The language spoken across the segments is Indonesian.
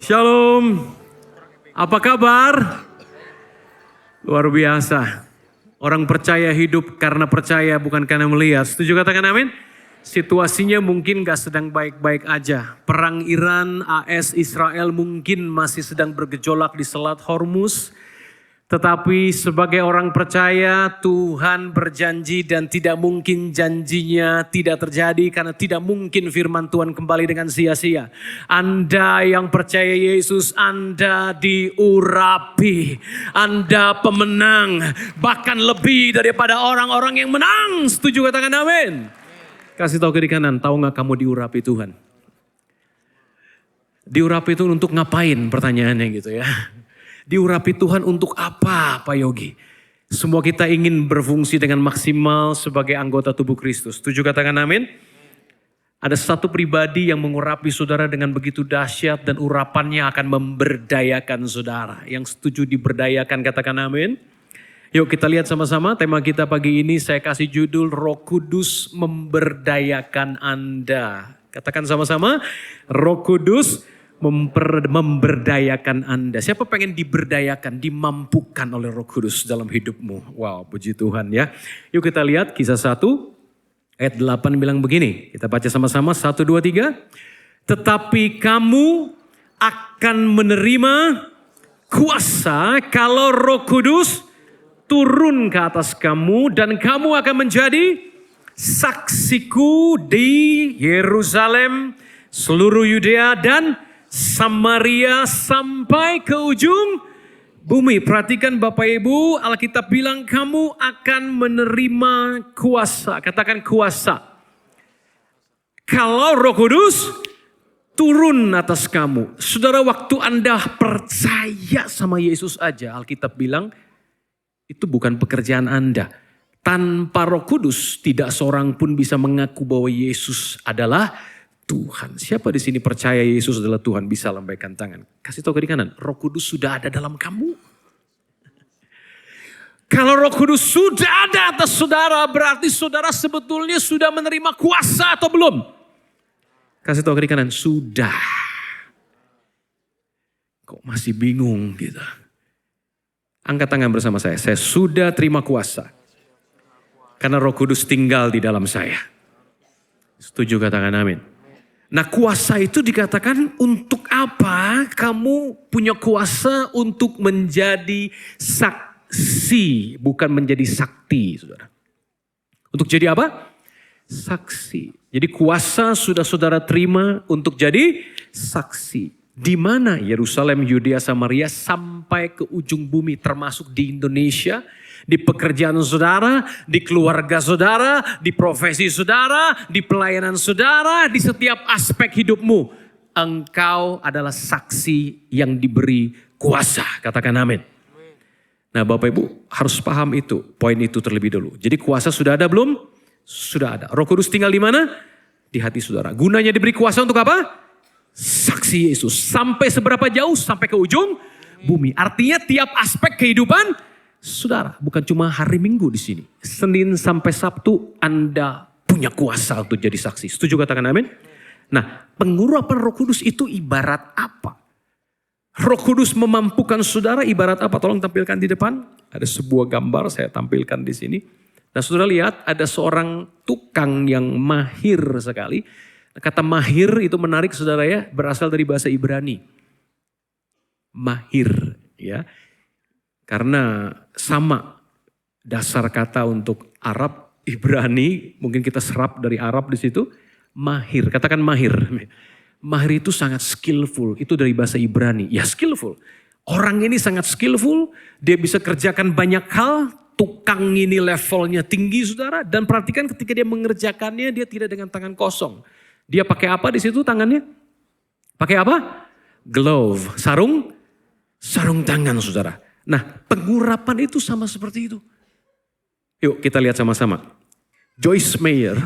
Shalom, apa kabar? Luar biasa. Orang percaya hidup karena percaya bukan karena melihat. Setuju katakan amin? Situasinya mungkin gak sedang baik-baik aja. Perang Iran, AS, Israel mungkin masih sedang bergejolak di Selat Hormuz. Tetapi sebagai orang percaya Tuhan berjanji dan tidak mungkin janjinya tidak terjadi karena tidak mungkin firman Tuhan kembali dengan sia-sia. Anda yang percaya Yesus, Anda diurapi. Anda pemenang, bahkan lebih daripada orang-orang yang menang. Setuju katakan amin? Kasih tahu kiri kanan, tahu gak kamu diurapi Tuhan? Diurapi itu untuk ngapain pertanyaannya gitu ya. Diurapi Tuhan untuk apa Pak Yogi? Semua kita ingin berfungsi dengan maksimal sebagai anggota tubuh Kristus. Setuju katakan amin? Ada satu pribadi yang mengurapi saudara dengan begitu dahsyat dan urapannya akan memberdayakan saudara. Yang setuju diberdayakan katakan amin? Yuk kita lihat sama-sama tema kita pagi ini, saya kasih judul Roh Kudus memberdayakan Anda. Katakan sama-sama, Roh Kudus memberdayakan Anda. Siapa pengen diberdayakan, dimampukan oleh Roh Kudus dalam hidupmu? Wow, puji Tuhan ya. Yuk kita lihat Kisah 1 ayat 8 bilang begini. Kita baca sama-sama 1, 2, 3. Tetapi kamu akan menerima kuasa kalau Roh Kudus turun ke atas kamu dan kamu akan menjadi saksiku di Yerusalem, seluruh Yudea dan Samaria sampai ke ujung bumi. Perhatikan Bapak Ibu, Alkitab bilang kamu akan menerima kuasa. Katakan kuasa. Kalau Roh Kudus turun atas kamu. Saudara, waktu Anda percaya sama Yesus aja, Alkitab bilang itu bukan pekerjaan Anda. Tanpa Roh Kudus tidak seorang pun bisa mengaku bahwa Yesus adalah Tuhan. Siapa di sini percaya Yesus adalah Tuhan? Bisa lambaikan tangan. Kasih tahu kiri kanan, Roh Kudus sudah ada dalam kamu. Kalau Roh Kudus sudah ada atas saudara, berarti saudara sebetulnya sudah menerima kuasa atau belum? Kasih tahu kiri kanan, sudah. Kok masih bingung gitu? Angkat tangan bersama saya sudah terima kuasa. Karena Roh Kudus tinggal di dalam saya. Setuju katakan amin. Nah, kuasa itu dikatakan untuk apa? Kamu punya kuasa untuk menjadi saksi, bukan menjadi sakti, saudara. Untuk jadi apa? Saksi. Jadi kuasa sudah saudara terima untuk jadi saksi. Di mana? Yerusalem, Yudea, Samaria sampai ke ujung bumi, termasuk di Indonesia, di pekerjaan saudara, di keluarga saudara, di profesi saudara, di pelayanan saudara, di setiap aspek hidupmu. Engkau adalah saksi yang diberi kuasa. Katakan amin. Nah Bapak Ibu harus paham itu, poin itu terlebih dulu. Jadi kuasa sudah ada belum? Sudah ada. Roh Kudus tinggal di mana? Di hati saudara. Gunanya diberi kuasa untuk apa? Saksi Yesus. Sampai seberapa jauh? Sampai ke ujung bumi. Artinya tiap aspek kehidupan saudara, bukan cuma hari Minggu di sini. Senin sampai Sabtu Anda punya kuasa untuk jadi saksi. Setuju katakan amin? Nah, pengurapan Roh Kudus itu ibarat apa? Roh Kudus memampukan saudara ibarat apa? Tolong tampilkan di depan. Ada sebuah gambar saya tampilkan di sini. Nah, saudara lihat ada seorang tukang yang mahir sekali. Kata mahir itu menarik saudara ya, berasal dari bahasa Ibrani. Mahir ya. Karena sama dasar kata untuk Arab, Ibrani, mungkin kita serap dari Arab di situ. Mahir, katakan mahir. Mahir itu sangat skillful, itu dari bahasa Ibrani. Ya skillful. Orang ini sangat skillful, dia bisa kerjakan banyak hal. Tukang ini levelnya tinggi saudara. Dan perhatikan ketika dia mengerjakannya, dia tidak dengan tangan kosong. Dia pakai apa di situ tangannya? Pakai apa? Glove, sarung tangan saudara. Nah, pengurapan itu sama seperti itu. Yuk kita lihat sama-sama. Joyce Meyer,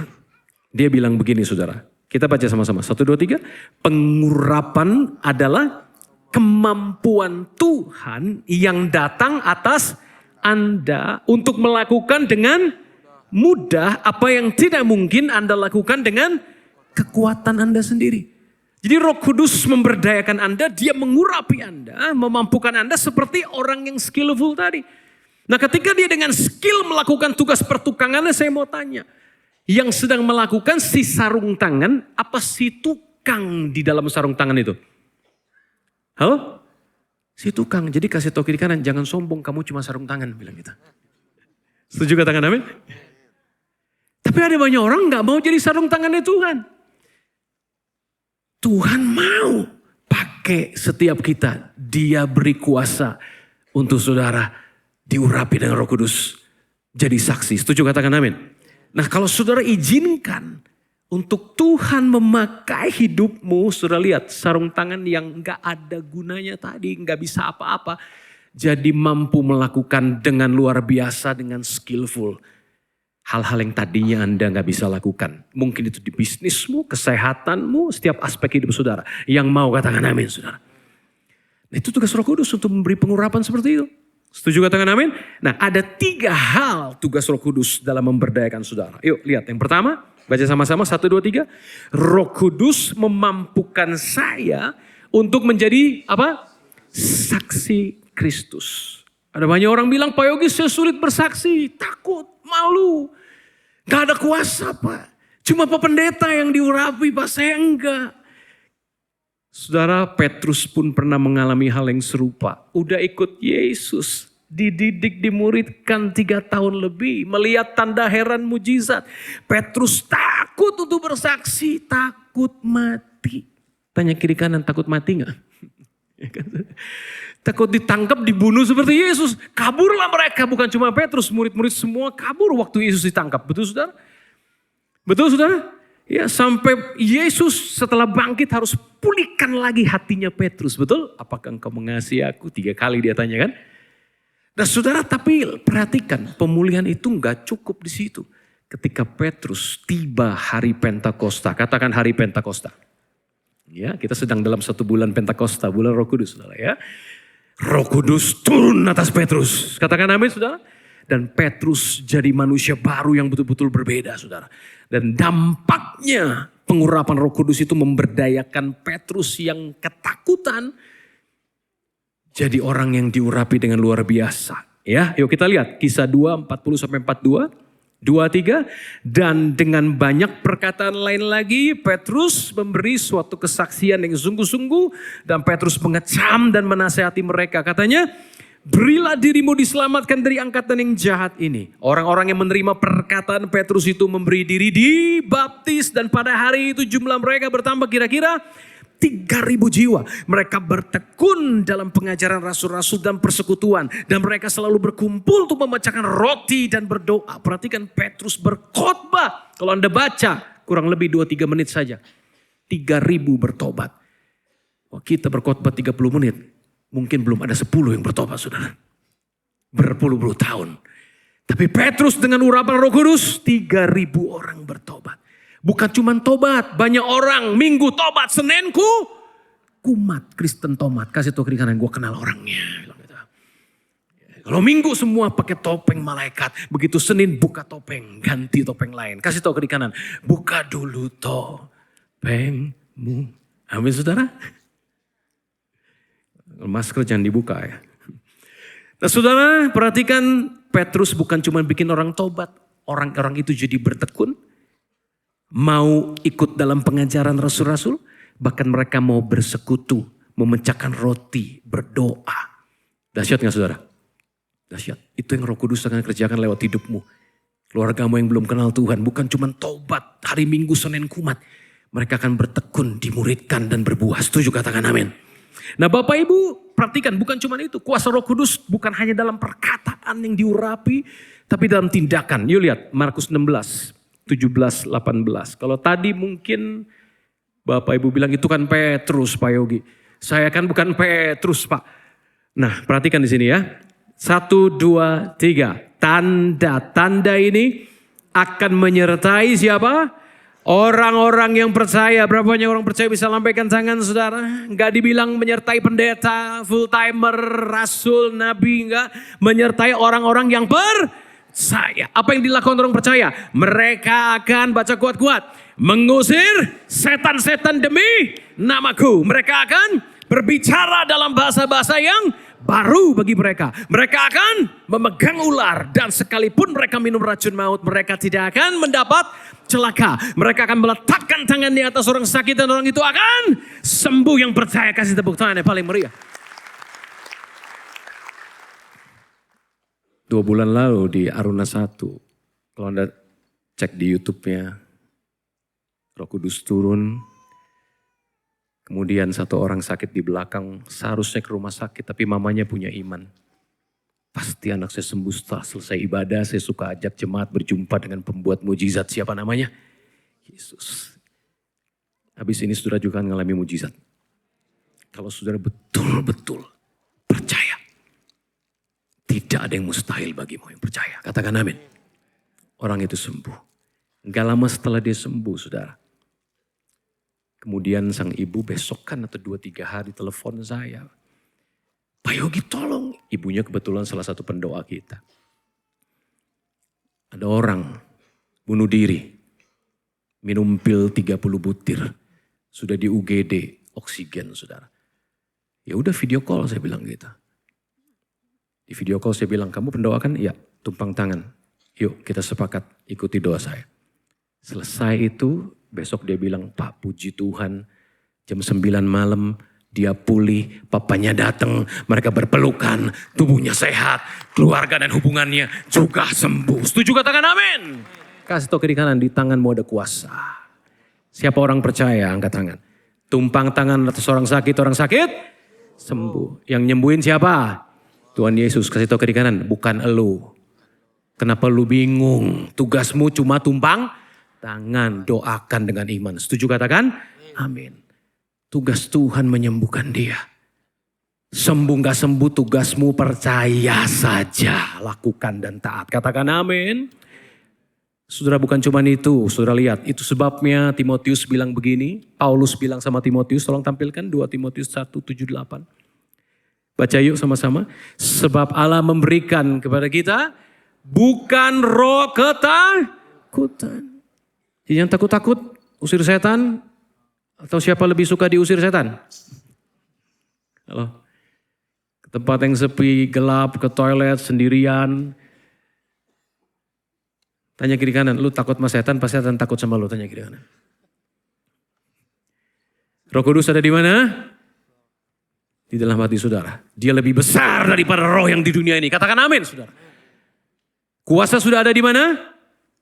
dia bilang begini saudara. Kita baca sama-sama. 1, 2, 3. Pengurapan adalah kemampuan Tuhan yang datang atas Anda untuk melakukan dengan mudah apa yang tidak mungkin Anda lakukan dengan kekuatan Anda sendiri. Jadi Roh Kudus memberdayakan Anda, dia mengurapi Anda, memampukan Anda seperti orang yang skillful tadi. Nah ketika dia dengan skill melakukan tugas pertukangannya, saya mau tanya. Yang sedang melakukan si sarung tangan, apa si tukang di dalam sarung tangan itu? Halo? Si tukang, jadi kasih tahu kiri kanan, jangan sombong kamu cuma sarung tangan, bilang gitu. Setuju katakan amin? Tapi ada banyak orang gak mau jadi sarung tangannya Tuhan. Tuhan mau pakai setiap kita. Dia beri kuasa untuk saudara diurapi dengan Roh Kudus. Jadi saksi. Setuju katakan amin. Nah kalau saudara izinkan untuk Tuhan memakai hidupmu. Saudara lihat sarung tangan yang gak ada gunanya tadi. Gak bisa apa-apa. Jadi mampu melakukan dengan luar biasa, dengan skillful. Hal-hal yang tadinya Anda gak bisa lakukan. Mungkin itu di bisnismu, kesehatanmu, setiap aspek hidup saudara. Yang mau katakan amin saudara. Nah itu tugas Roh Kudus untuk memberi pengurapan seperti itu. Setuju katakan amin? Nah ada 3 hal tugas Roh Kudus dalam memberdayakan saudara. Yuk lihat yang pertama, baca sama-sama 1, 2, 3. Roh Kudus memampukan saya untuk menjadi apa? Saksi Kristus. Ada banyak orang bilang, Pak Yogi saya sulit bersaksi, takut, malu. Gak ada kuasa Pak. Cuma Pak Pendeta yang diurapi Pak, saya enggak. Saudara, Petrus pun pernah mengalami hal yang serupa. Udah ikut Yesus, dididik, dimuridkan 3 tahun lebih. Melihat tanda heran mujizat. Petrus takut untuk bersaksi, takut mati. Tanya kiri kanan, takut mati gak? Takut ditangkap, dibunuh seperti Yesus. Kaburlah mereka, bukan cuma Petrus, murid-murid semua kabur waktu Yesus ditangkap. Betul saudara? Betul saudara? Ya sampai Yesus setelah bangkit harus pulihkan lagi hatinya Petrus. Betul? Apakah engkau mengasihi aku? 3 kali dia tanyakan. Nah saudara, tapi perhatikan pemulihan itu gak cukup di situ. Ketika Petrus tiba hari Pentakosta, katakan hari Pentakosta. Ya, kita sedang dalam 1 bulan Pentakosta, bulan Roh Kudus saudara ya. Roh Kudus turun atas Petrus. Katakan amin saudara. Dan Petrus jadi manusia baru yang betul-betul berbeda saudara. Dan dampaknya pengurapan Roh Kudus itu memberdayakan Petrus yang ketakutan. Jadi orang yang diurapi dengan luar biasa. Ya, yuk kita lihat kisah 2, 40-42. 2-3. Dan dengan banyak perkataan lain lagi Petrus memberi suatu kesaksian yang sungguh-sungguh. Dan Petrus mengecam dan menasihati mereka. Katanya, berilah dirimu diselamatkan dari angkatan yang jahat ini. Orang-orang yang menerima perkataan Petrus itu memberi diri dibaptis. Dan pada hari itu jumlah mereka bertambah kira-kira 3.000 jiwa. Mereka bertekun dalam pengajaran rasul-rasul dan persekutuan. Dan mereka selalu berkumpul untuk memecahkan roti dan berdoa. Perhatikan Petrus berkhotbah. Kalau Anda baca kurang lebih 2-3 menit saja. 3.000 bertobat. Wah, kita berkhotbah 30 menit. Mungkin belum ada 10 yang bertobat saudara. Berpuluh-puluh tahun. Tapi Petrus dengan urapan Roh Kudus 3.000 orang bertobat. Bukan cuma tobat, banyak orang minggu tobat, Seninku kumat, Kristen tomat. Kasih tau kiri kanan, gue kenal orangnya. Kalau minggu semua pakai topeng malaikat, begitu Senin buka topeng, ganti topeng lain. Kasih tau kiri kanan, buka dulu topengmu. Amin saudara. Masker jangan dibuka ya. Nah saudara, perhatikan Petrus bukan cuma bikin orang tobat, orang-orang itu jadi bertekun. Mau ikut dalam pengajaran rasul-rasul. Bahkan mereka mau bersekutu. Memecahkan roti. Berdoa. Dahsyat gak saudara? Dahsyat. Itu yang Roh Kudus akan kerjakan lewat hidupmu. Keluargamu yang belum kenal Tuhan. Bukan cuma tobat. Hari Minggu Senin kumat. Mereka akan bertekun. Dimuridkan dan berbuah. Setuju katakan amin. Nah Bapak Ibu perhatikan. Bukan cuma itu. Kuasa Roh Kudus bukan hanya dalam perkataan yang diurapi. Tapi dalam tindakan. Yuk lihat Markus 16. 17, 18. Kalau tadi mungkin Bapak Ibu bilang itu kan Petrus Pak Yogi. Saya kan bukan Petrus Pak. Nah perhatikan di sini ya. 1, 2, 3. Tanda-tanda ini akan menyertai siapa? Orang-orang yang percaya. Berapa banyak orang percaya bisa lambaikan tangan saudara? Enggak dibilang menyertai pendeta, full timer, rasul, nabi. Enggak. Menyertai orang-orang yang percaya. saya. Apa yang dilakukan orang percaya? Mereka akan baca kuat-kuat. Mengusir setan-setan demi namaku. Mereka akan berbicara dalam bahasa-bahasa yang baru bagi mereka. Mereka akan memegang ular. Dan sekalipun mereka minum racun maut, mereka tidak akan mendapat celaka. Mereka akan meletakkan tangan di atas orang sakit dan orang itu akan sembuh. Yang percaya kasih tepuk tangan yang paling meriah. 2 bulan lalu di Aruna 1, kalau Anda cek di YouTube-nya, Roh Kudus turun, kemudian satu orang sakit di belakang, seharusnya ke rumah sakit, tapi mamanya punya iman. Pasti anak saya sembuh setelah selesai ibadah, saya suka ajak jemaat berjumpa dengan pembuat mujizat, siapa namanya? Yesus. Habis ini saudara juga akan mengalami mujizat. Kalau saudara betul-betul percaya. Tidak ada yang mustahil bagimu yang percaya. Katakan amin. Orang itu sembuh. Gak lama setelah dia sembuh, saudara. Kemudian sang ibu besokan atau 2-3 hari telepon saya. Pak Yogi tolong. Ibunya kebetulan salah satu pendoa kita. Ada orang bunuh diri. Minum pil 30 butir. Sudah di UGD, oksigen saudara. Ya udah video call saya bilang gitu. Di video call saya bilang, kamu pendoa kan? Iya, tumpang tangan. Yuk kita sepakat ikuti doa saya. Selesai itu, besok dia bilang, Pak puji Tuhan, jam 9 malam dia pulih, papanya datang, mereka berpelukan, tubuhnya sehat, keluarga dan hubungannya juga sembuh. Setuju katakan amin. Kasih tau kiri kanan, di tanganmu ada kuasa. Siapa orang percaya, angkat tangan. Tumpang tangan atas orang sakit sembuh. Yang nyembuhin siapa? Tuhan Yesus. Kasih tau kiri kanan, bukan elu. Kenapa lu bingung? Tugasmu cuma tumpang tangan, doakan dengan iman. Setuju katakan? Amin. Tugas Tuhan menyembuhkan dia. Sembuh gak sembuh tugasmu percaya saja. Lakukan dan taat. Katakan amin. Saudara bukan cuma itu. Saudara lihat. Itu sebabnya Timotius bilang begini. Paulus bilang sama Timotius. Tolong tampilkan 2 Timotius 1:7-8. Baca yuk sama-sama. Sebab Allah memberikan kepada kita. Bukan roh ketakutan. Yang takut-takut usir setan. Atau siapa lebih suka diusir setan? Halo. Ke tempat yang sepi, gelap, ke toilet, sendirian. Tanya kiri kanan, lu takut sama setan, pasti setan takut sama lu. Tanya kiri kanan. Roh Kudus ada di mana? Di dalam hati saudara. Dia lebih besar daripada roh yang di dunia ini. Katakan amin saudara. Kuasa sudah ada di mana?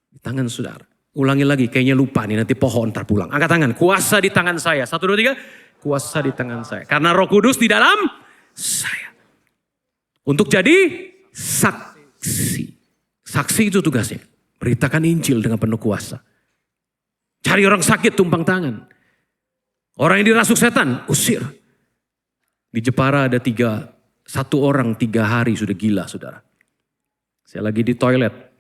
Di tangan saudara. Ulangi lagi, kayaknya lupa nih nanti pohon ntar pulang. Angkat tangan, kuasa di tangan saya. 1, 2, 3, kuasa di tangan saya. Karena Roh Kudus di dalam saya. Untuk jadi saksi. Saksi itu tugasnya. Beritakan Injil dengan penuh kuasa. Cari orang sakit tumpang tangan. Orang yang dirasuk setan, usir. Di Jepara ada 1 orang 3 hari sudah gila saudara. Saya lagi di toilet.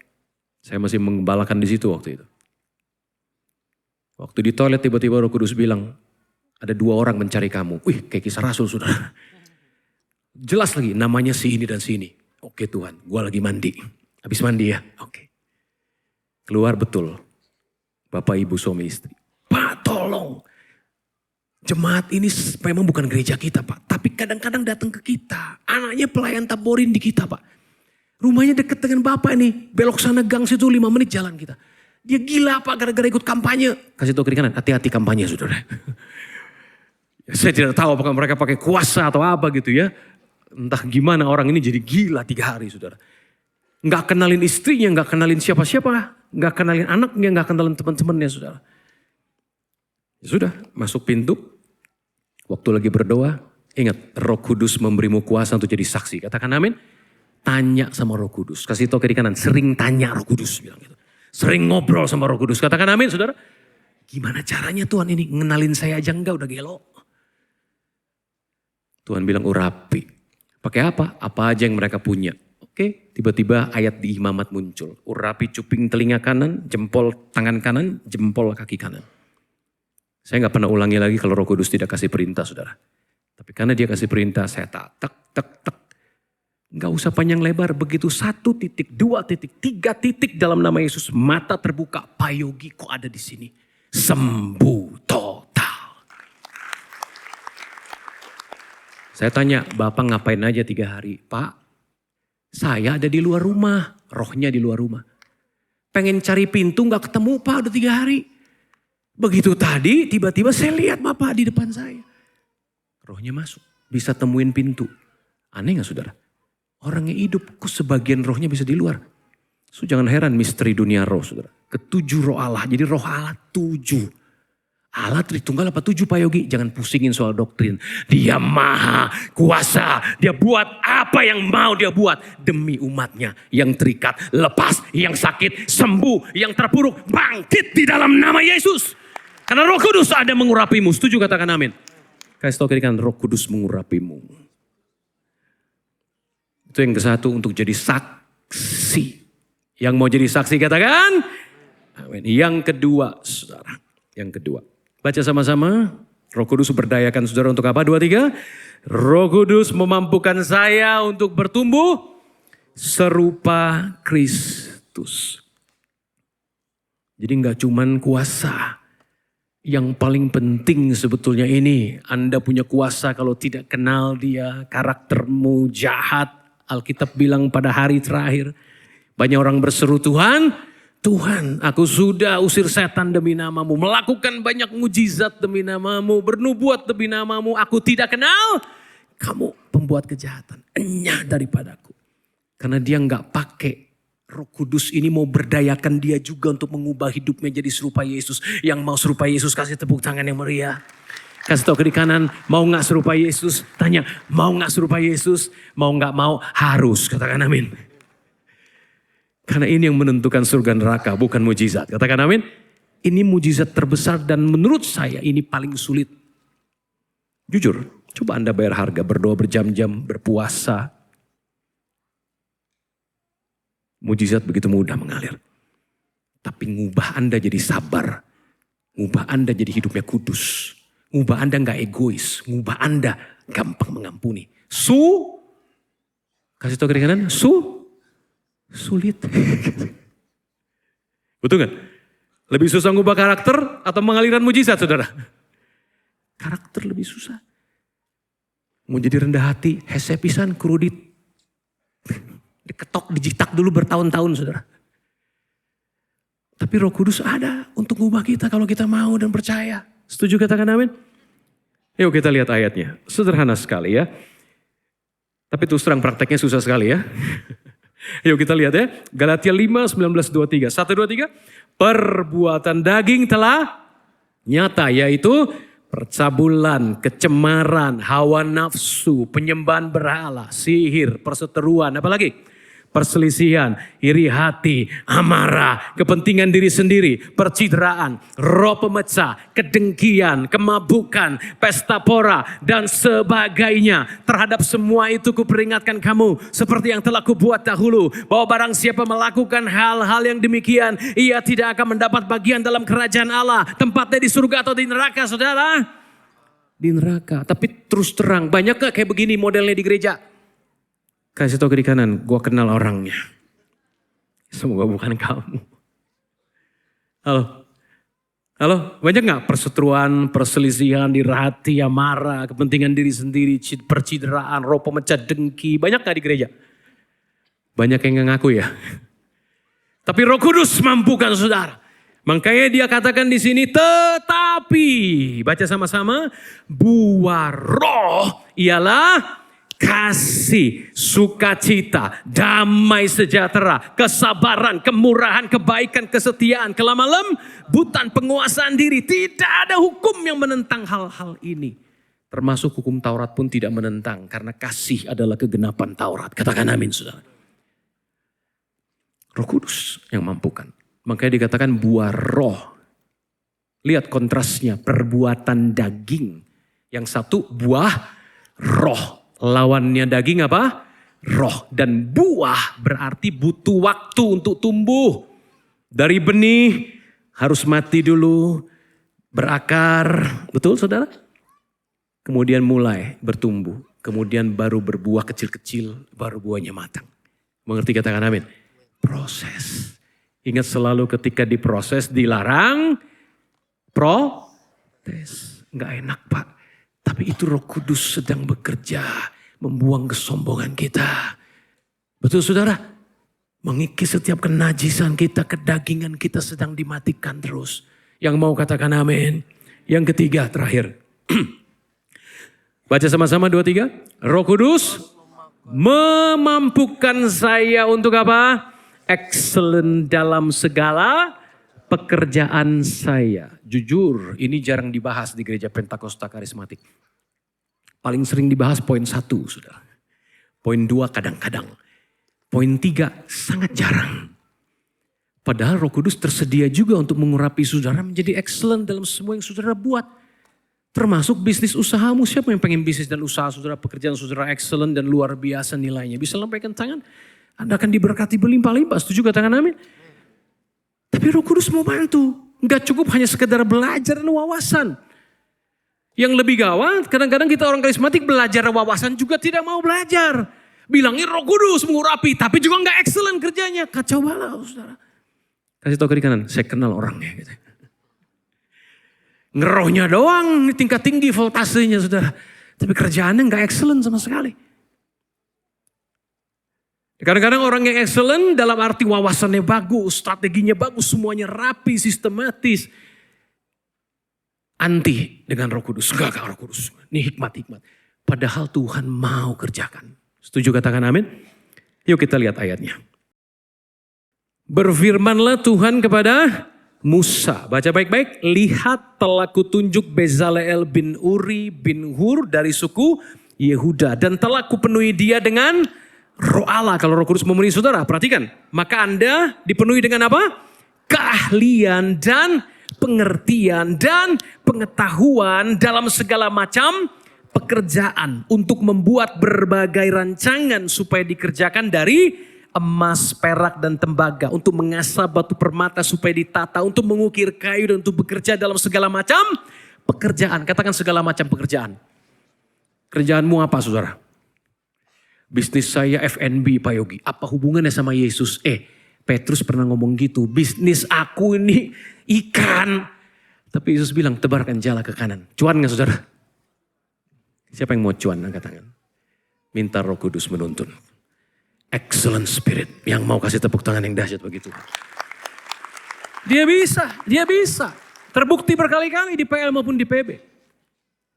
Saya masih mengembalakan di situ waktu itu. Waktu di toilet tiba-tiba Roh Kudus bilang, ada 2 orang mencari kamu. Wih kayak kisah Rasul saudara. Jelas lagi namanya si ini dan si ini. Oke Tuhan, gue lagi mandi. Habis mandi ya, oke. Keluar betul. Bapak ibu suami istri. Pak tolong. Jemaat ini memang bukan gereja kita Pak. Tapi kadang-kadang datang ke kita. Anaknya pelayan taborin di kita Pak. Rumahnya dekat dengan Bapak ini. Belok sana gang situ 5 menit jalan kita. Dia gila Pak gara-gara ikut kampanye. Kasih tahu kiri kanan, hati-hati kampanye saudara. Saya tidak tahu apakah mereka pakai kuasa atau apa gitu ya. Entah gimana orang ini jadi gila 3 hari saudara. Nggak kenalin istrinya, nggak kenalin siapa-siapa. Nggak kenalin anaknya, nggak kenalin teman-temannya saudara. Ya sudah, masuk pintu. Waktu lagi berdoa, ingat Roh Kudus memberimu kuasa untuk jadi saksi. Katakan amin. Tanya sama Roh Kudus. Kasih tahu kiri kanan, sering tanya Roh Kudus bilang gitu. Sering ngobrol sama Roh Kudus. Katakan amin saudara. Gimana caranya Tuhan ini? Ngenalin saya aja enggak udah gelo. Tuhan bilang urapi. Pakai apa? Apa aja yang mereka punya. Oke, tiba-tiba ayat di imamat muncul. Urapi cuping telinga kanan, jempol tangan kanan, jempol kaki kanan. Saya gak pernah ulangi lagi kalau Roh Kudus tidak kasih perintah saudara. Tapi karena dia kasih perintah saya tak. Gak usah panjang lebar, begitu 1 titik, 2 titik, 3 titik dalam nama Yesus. Mata terbuka, Pak Yogi kok ada di sini. Sembuh total. Saya tanya, Bapak ngapain aja 3 hari? Pak, saya ada di luar rumah, rohnya di luar rumah. Pengen cari pintu gak ketemu Pak, udah 3 hari. Begitu tadi tiba-tiba saya lihat Bapak di depan saya. Rohnya masuk, bisa temuin pintu. Aneh gak saudara? Orangnya hidup, kok sebagian rohnya bisa di luar. So, jangan heran misteri dunia roh saudara. Ke-7 roh Allah, jadi roh Allah 7. Allah Tritunggal apa 7 Pak Yogi? Jangan pusingin soal doktrin. Dia maha kuasa, dia buat apa yang mau dia buat. Demi umatnya yang terikat, lepas, yang sakit, sembuh, yang terpuruk, bangkit di dalam nama Yesus. Karena Roh Kudus ada mengurapimu, setuju katakan amin. Kasih tahu kirikan Roh Kudus mengurapimu. Itu yang ke-1 untuk jadi saksi. Yang mau jadi saksi katakan. Amin. Yang kedua saudara. Yang kedua. Baca sama-sama. Roh Kudus berdayakan saudara untuk apa? 2, 3. Roh Kudus memampukan saya untuk bertumbuh serupa Kristus. Jadi gak cuman kuasa. Yang paling penting sebetulnya ini. Anda punya kuasa kalau tidak kenal dia. Karaktermu jahat. Alkitab bilang pada hari terakhir. Banyak orang berseru Tuhan. Tuhan aku sudah usir setan demi namamu. Melakukan banyak mujizat demi namamu. Bernubuat demi namamu. Aku tidak kenal. Kamu pembuat kejahatan. Enyah daripadaku. Karena dia gak pakai. Roh Kudus ini mau berdayakan dia juga untuk mengubah hidupnya jadi serupa Yesus. Yang mau serupa Yesus kasih tepuk tangan yang meriah. Kasih tahu kiri kanan, mau gak serupa Yesus? Tanya, mau gak serupa Yesus? Mau gak mau, harus. Katakan amin. Karena ini yang menentukan surga neraka, bukan mujizat. Katakan amin. Ini mujizat terbesar dan menurut saya ini paling sulit. Jujur, coba Anda bayar harga, berdoa berjam-jam, berpuasa. Mujizat begitu mudah mengalir. Tapi ngubah Anda jadi sabar. Ngubah Anda jadi hidupnya kudus. Ngubah Anda gak egois. Ngubah Anda gampang mengampuni. Kasih tahu kiri kanan. Sulit. Betul gak? Lebih susah ngubah karakter atau mengaliran mujizat saudara? Karakter lebih susah. Mau jadi rendah hati. Hese pisan kurudit. Diketok, dijitak dulu bertahun-tahun saudara. Tapi Roh Kudus ada untuk ngubah kita kalau kita mau dan percaya. Setuju katakan amin? Yuk kita lihat ayatnya. Sederhana sekali ya. Tapi terus terang prakteknya susah sekali ya. Yuk kita lihat ya. Galatia 5, 19, 23. 1, 2, 3. Perbuatan daging telah nyata yaitu percabulan, kecemaran, hawa nafsu, penyembahan berhala, sihir, perseteruan, apalagi? Perselisihan, iri hati, amarah, kepentingan diri sendiri, percideraan, roh pemecah, kedengkian, kemabukan, pesta pora, dan sebagainya. Terhadap semua itu kuperingatkan kamu, seperti yang telah kubuat dahulu, bahwa barang siapa melakukan hal-hal yang demikian, ia tidak akan mendapat bagian dalam kerajaan Allah. Tempatnya di surga atau di neraka, saudara? Di neraka. Tapi terus terang, banyak gak kayak begini modelnya di gereja? Kasih tahu kiri kanan, gue kenal orangnya. Semoga bukan kamu. Halo, banyak gak perseteruan, perselisihan, iri hati, amarah, kepentingan diri sendiri, percideraan, roh pemecah, dengki. Banyak gak di gereja? Banyak yang gak ngaku ya. Tapi Roh Kudus mampukan saudara. Makanya dia katakan di sini, tetapi, baca sama-sama, buah roh ialah kasih, sukacita, damai sejahtera, kesabaran, kemurahan, kebaikan, kesetiaan, kelemah lembutan, penguasaan diri. Tidak ada hukum yang menentang hal-hal ini. Termasuk hukum Taurat pun tidak menentang. Karena kasih adalah kegenapan Taurat. Katakan amin saudara. Roh Kudus yang mampukan. Makanya dikatakan buah roh. Lihat kontrasnya, perbuatan daging. Yang satu buah roh. Lawannya daging apa? Roh. Dan buah berarti butuh waktu untuk tumbuh. Dari benih harus mati dulu. Berakar. Betul saudara? Kemudian mulai bertumbuh. kemudian baru berbuah kecil-kecil, baru buahnya matang. Mengerti, katakan amin. Proses. Ingat selalu ketika diproses dilarang protes. Nggak enak Pak. Tapi itu Roh Kudus sedang bekerja. Membuang kesombongan kita. Betul saudara? Mengikis setiap kenajisan kita, kedagingan kita sedang dimatikan terus. Yang mau katakan amin. Yang ketiga terakhir. Baca sama-sama 2, 3. Roh Kudus memampukan saya untuk apa? Excellent dalam segala pekerjaan saya. Jujur, ini jarang dibahas di gereja Pentakosta Karismatik. Paling sering dibahas poin 1, saudara. Poin 2 kadang-kadang. Poin 3 sangat jarang. Padahal Roh Kudus tersedia juga untuk mengurapi saudara menjadi excellent dalam semua yang saudara buat. Termasuk bisnis usahamu. Siapa yang pengen bisnis dan usaha saudara, pekerjaan saudara excellent dan luar biasa nilainya? Bisa lambaikan tangan. Anda akan diberkati berlimpah-limpah. Setuju katakan amin? Tapi Roh Kudus mau bantu. Enggak cukup hanya sekedar belajar dan wawasan. Yang lebih gawat, kadang-kadang kita orang karismatik belajar wawasan juga tidak mau belajar. Bilangin Roh Kudus mengurapi, tapi juga enggak excellent kerjanya. Kacau balau saudara. Kasih tahu kiri kanan, saya kenal orangnya. Gitu. Ngerohnya doang, tingkat tinggi voltasenya saudara. Tapi kerjaannya enggak excellent sama sekali. Kadang-kadang orang yang excellent dalam arti wawasannya bagus, strateginya bagus, semuanya rapi, sistematis. Anti dengan Roh Kudus. Enggak Roh Kudus. Ini hikmat-hikmat. Padahal Tuhan mau kerjakan. Setuju katakan amin? Yuk kita lihat ayatnya. Berfirmanlah Tuhan kepada Musa. Baca baik-baik. Lihat telah kutunjuk Bezaleel bin Uri bin Hur dari suku Yehuda. Dan telah kupenuhi dia dengan Roh Allah. Kalau Roh Kudus memenuhi saudara, perhatikan. Maka Anda dipenuhi dengan apa? Keahlian dan pengertian dan pengetahuan dalam segala macam pekerjaan. Untuk membuat berbagai rancangan supaya dikerjakan dari emas, perak, dan tembaga. Untuk mengasah batu permata supaya ditata. Untuk mengukir kayu dan untuk bekerja dalam segala macam pekerjaan. Katakan segala macam pekerjaan. Kerjaanmu apa saudara? Bisnis saya F&B Pak Yogi. Apa hubungannya sama Yesus? Petrus pernah ngomong gitu. Bisnis aku ini ikan. Tapi Yesus bilang tebarkan jala ke kanan. Cuan gak saudara? Siapa yang mau cuan? Angkat tangan. Minta Roh Kudus menuntun. Excellent spirit. Yang mau kasih tepuk tangan yang dahsyat begitu. Dia bisa. Terbukti berkali-kali di PL maupun di PB.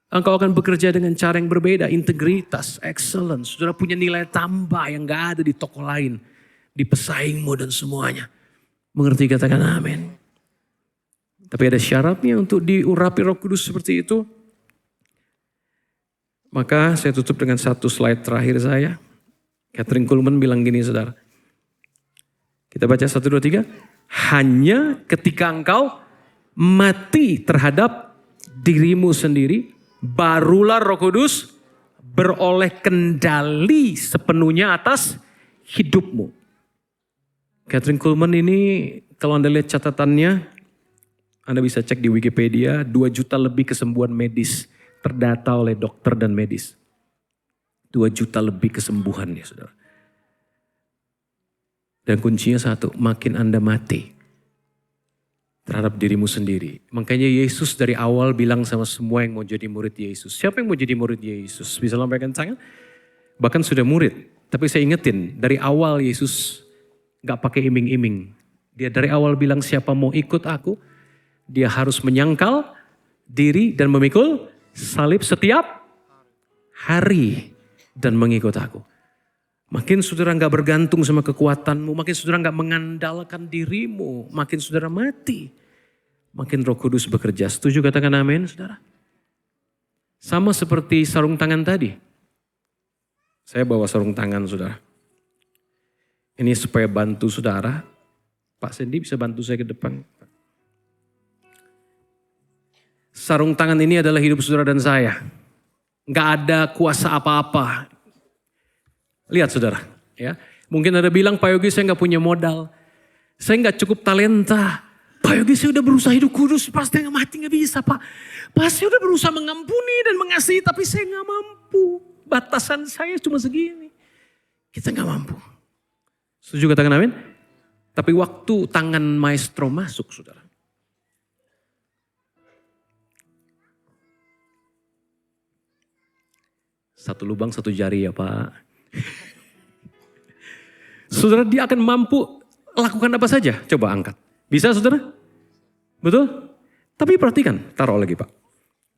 Engkau akan bekerja dengan cara yang berbeda. Integritas, excellence. Saudara punya nilai tambah yang gak ada di toko lain. Di pesaingmu dan semuanya. Mengerti katakan amin. Tapi ada syaratnya untuk diurapi Roh Kudus seperti itu. Maka saya tutup dengan satu slide terakhir saya. Kathryn Kuhlman bilang gini saudara. Kita baca 1, 2, 3. Hanya ketika engkau mati terhadap dirimu sendiri. Barulah Roh Kudus beroleh kendali sepenuhnya atas hidupmu. Kathryn Kuhlman ini kalau Anda lihat catatannya, Anda bisa cek di Wikipedia, 2 juta lebih kesembuhan medis terdata oleh dokter dan medis. 2 juta lebih kesembuhannya saudara. Dan kuncinya satu, makin Anda mati terhadap dirimu sendiri. Makanya Yesus dari awal bilang sama semua yang mau jadi murid Yesus. Siapa yang mau jadi murid Yesus? Bisa lambaikan tangan? Bahkan sudah murid. Tapi saya ingetin, dari awal Yesus gak pakai iming-iming. Dia dari awal bilang siapa mau ikut aku, dia harus menyangkal diri dan memikul salib setiap hari dan mengikut aku. Makin saudara gak bergantung sama kekuatanmu, makin saudara gak mengandalkan dirimu, makin saudara mati. Makin Roh Kudus bekerja. Setuju katakan amin saudara? Sama seperti sarung tangan tadi. Saya bawa sarung tangan saudara. Ini supaya bantu saudara. Pak Sandy bisa bantu saya ke depan. Sarung tangan ini adalah hidup saudara dan saya. Gak ada kuasa apa-apa. Lihat saudara, ya. Mungkin ada bilang, Pak Yogi saya gak punya modal. Saya gak cukup talenta. Pak Yogi saya udah berusaha hidup kudus, pasti gak mati gak bisa Pak. Pak saya udah berusaha mengampuni dan mengasihi tapi saya gak mampu. batasan saya cuma segini. Kita gak mampu. Setuju katakan amin? Tapi waktu tangan maestro masuk saudara. Satu lubang satu jari ya Pak. Saudara dia akan mampu lakukan apa saja. Coba angkat. Bisa saudara? Betul? Tapi perhatikan, taruh lagi Pak.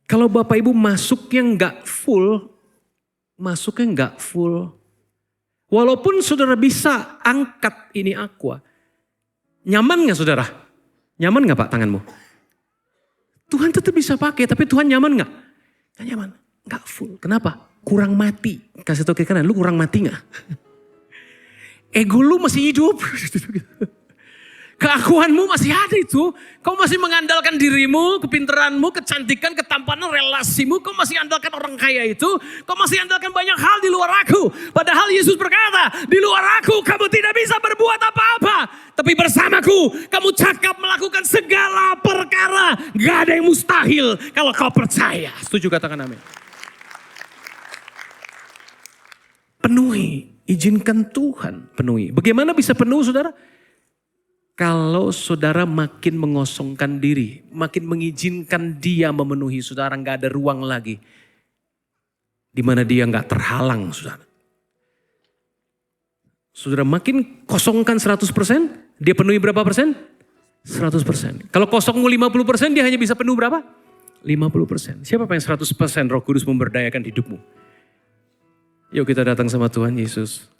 Kalau Bapak Ibu masuknya nggak full. Walaupun saudara bisa angkat ini aqua. Nyaman gak saudara? Nyaman gak Pak tanganmu? Tuhan tetap bisa pakai, tapi Tuhan nyaman gak? Gak nyaman, gak full. Kenapa? Kurang mati. Kasih tau kiri kanan, lu kurang mati gak? Ego lu masih hidup. Keakuanmu masih ada itu. Kau masih mengandalkan dirimu, kepintaranmu, kecantikan, ketampanan, relasimu. Kau masih andalkan orang kaya itu. Kau masih andalkan banyak hal di luar aku. Padahal Yesus berkata, di luar aku kamu tidak bisa berbuat apa-apa. Tapi bersamaku kamu cakap melakukan segala perkara. Gak ada yang mustahil kalau kau percaya. Setuju katakan amin. Penuhi, izinkan Tuhan penuhi. Bagaimana bisa penuh saudara? Kalau saudara makin mengosongkan diri, makin mengizinkan dia memenuhi saudara, gak ada ruang lagi. Dimana dia gak terhalang saudara. Saudara makin kosongkan 100%, dia penuhi berapa persen? 100%. Kalau kosongmu 50%, dia hanya bisa penuh berapa? 50%. Siapa yang 100% Roh Kudus memberdayakan hidupmu? Yuk kita datang sama Tuhan Yesus.